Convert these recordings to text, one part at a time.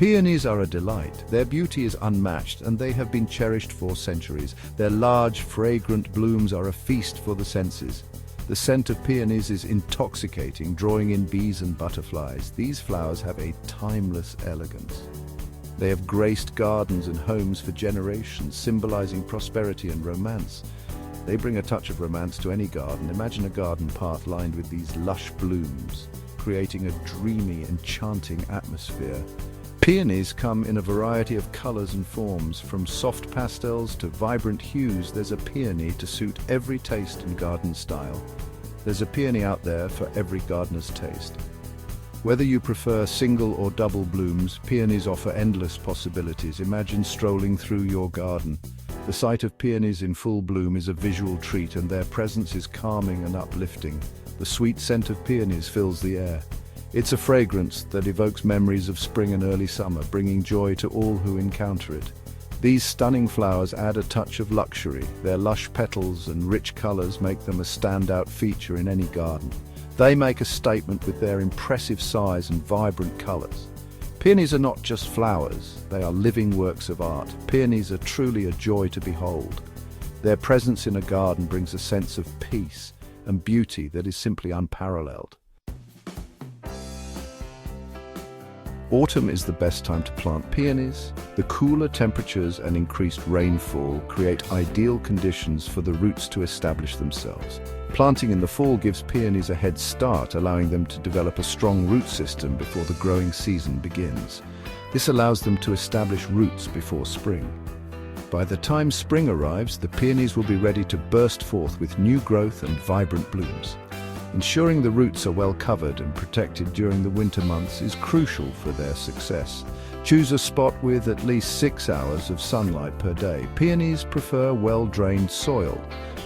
Peonies are a delight. Their beauty is unmatched and they have been cherished for centuries. Their large, fragrant blooms are a feast for the senses. The scent of peonies is intoxicating, drawing in bees and butterflies. These flowers have a timeless elegance. They have graced gardens and homes for generations, symbolizing prosperity and romance. They bring a touch of romance to any garden. Imagine a garden path lined with these lush blooms, creating a dreamy, enchanting atmosphere. Peonies come in a variety of colors and forms, from soft pastels to vibrant hues. There's a peony to suit every taste and garden style. There's a peony out there for every gardener's taste. Whether you prefer single or double blooms, peonies offer endless possibilities. Imagine strolling through your garden. The sight of peonies in full bloom is a visual treat, and their presence is calming and uplifting. The sweet scent of peonies fills the air. It's a fragrance that evokes memories of spring and early summer, bringing joy to all who encounter it. These stunning flowers add a touch of luxury. Their lush petals and rich colors make them a standout feature in any garden. They make a statement with their impressive size and vibrant colors. Peonies are not just flowers, they are living works of art. Peonies are truly a joy to behold. Their presence in a garden brings a sense of peace and beauty that is simply unparalleled. Autumn is the best time to plant peonies. The cooler temperatures and increased rainfall create ideal conditions for the roots to establish themselves. Planting in the fall gives peonies a head start, allowing them to develop a strong root system before the growing season begins. This allows them to establish roots before spring. By the time spring arrives, the peonies will be ready to burst forth with new growth and vibrant blooms. Ensuring the roots are well covered and protected during the winter months is crucial for their success. Choose a spot with at least 6 hours of sunlight per day. Peonies prefer well-drained soil.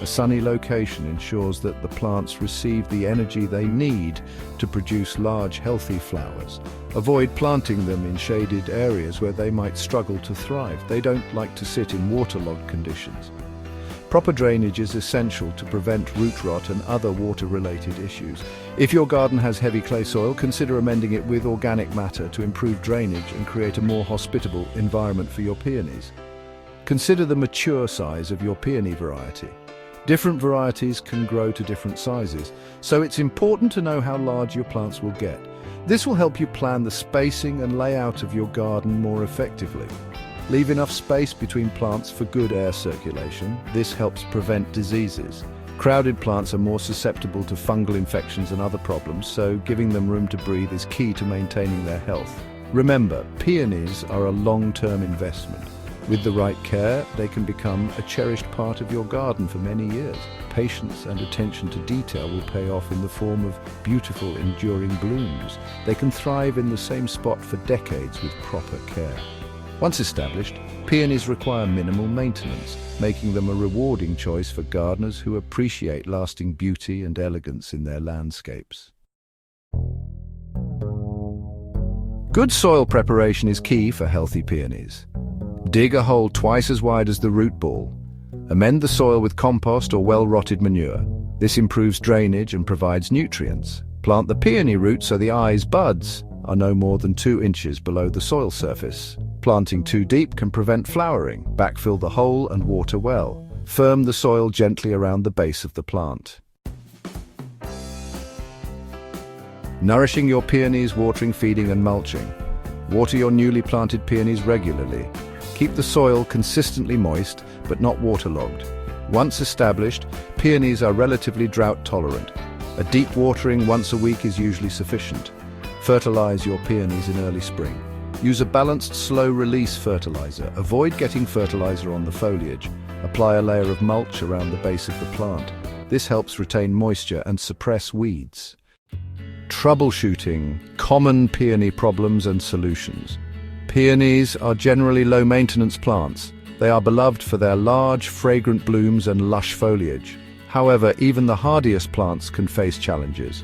A sunny location ensures that the plants receive the energy they need to produce large, healthy flowers. Avoid planting them in shaded areas where they might struggle to thrive. They don't like to sit in waterlogged conditions. Proper drainage is essential to prevent root rot and other water-related issues. If your garden has heavy clay soil, consider amending it with organic matter to improve drainage and create a more hospitable environment for your peonies. Consider the mature size of your peony variety. Different varieties can grow to different sizes, so it's important to know how large your plants will get. This will help you plan the spacing and layout of your garden more effectively. Leave enough space between plants for good air circulation. This helps prevent diseases. Crowded plants are more susceptible to fungal infections and other problems, so giving them room to breathe is key to maintaining their health. Remember, peonies are a long-term investment. With the right care, they can become a cherished part of your garden for many years. Patience and attention to detail will pay off in the form of beautiful, enduring blooms. They can thrive in the same spot for decades with proper care. Once established, peonies require minimal maintenance, making them a rewarding choice for gardeners who appreciate lasting beauty and elegance in their landscapes. Good soil preparation is key for healthy peonies. Dig a hole twice as wide as the root ball. Amend the soil with compost or well-rotted manure. This improves drainage and provides nutrients. Plant the peony root so the eye's buds are no more than 2 inches below the soil surface. Planting too deep can prevent flowering. Backfill the hole and water well. Firm the soil gently around the base of the plant. Nourishing your peonies, watering, feeding and mulching. Water your newly planted peonies regularly. Keep the soil consistently moist, but not waterlogged. Once established, peonies are relatively drought tolerant. A deep watering once a week is usually sufficient. Fertilize your peonies in early spring. Use a balanced, slow-release fertilizer. Avoid getting fertilizer on the foliage. Apply a layer of mulch around the base of the plant. This helps retain moisture and suppress weeds. Troubleshooting common peony problems and solutions. Peonies are generally low-maintenance plants. They are beloved for their large, fragrant blooms and lush foliage. However, even the hardiest plants can face challenges.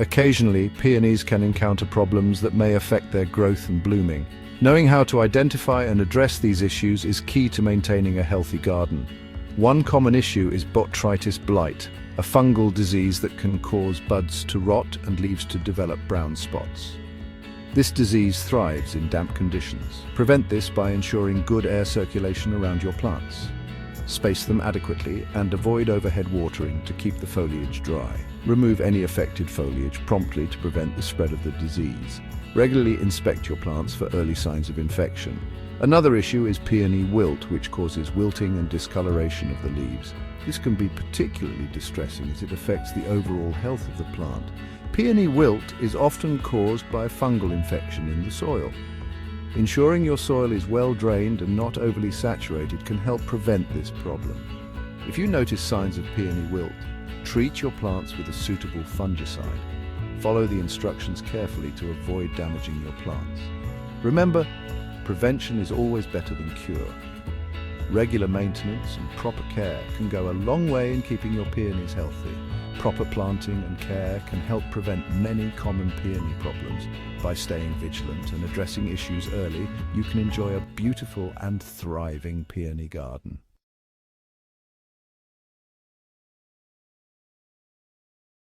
Occasionally, peonies can encounter problems that may affect their growth and blooming. Knowing how to identify and address these issues is key to maintaining a healthy garden. One common issue is botrytis blight, a fungal disease that can cause buds to rot and leaves to develop brown spots. This disease thrives in damp conditions. Prevent this by ensuring good air circulation around your plants. Space them adequately and avoid overhead watering to keep the foliage dry. Remove any affected foliage promptly to prevent the spread of the disease. Regularly inspect your plants for early signs of infection. Another issue is peony wilt, which causes wilting and discoloration of the leaves. This can be particularly distressing as it affects the overall health of the plant. Peony wilt is often caused by fungal infection in the soil. Ensuring your soil is well drained and not overly saturated can help prevent this problem. If you notice signs of peony wilt, treat your plants with a suitable fungicide. Follow the instructions carefully to avoid damaging your plants. Remember, prevention is always better than cure. Regular maintenance and proper care can go a long way in keeping your peonies healthy. Proper planting and care can help prevent many common peony problems. By staying vigilant and addressing issues early, you can enjoy a beautiful and thriving peony garden.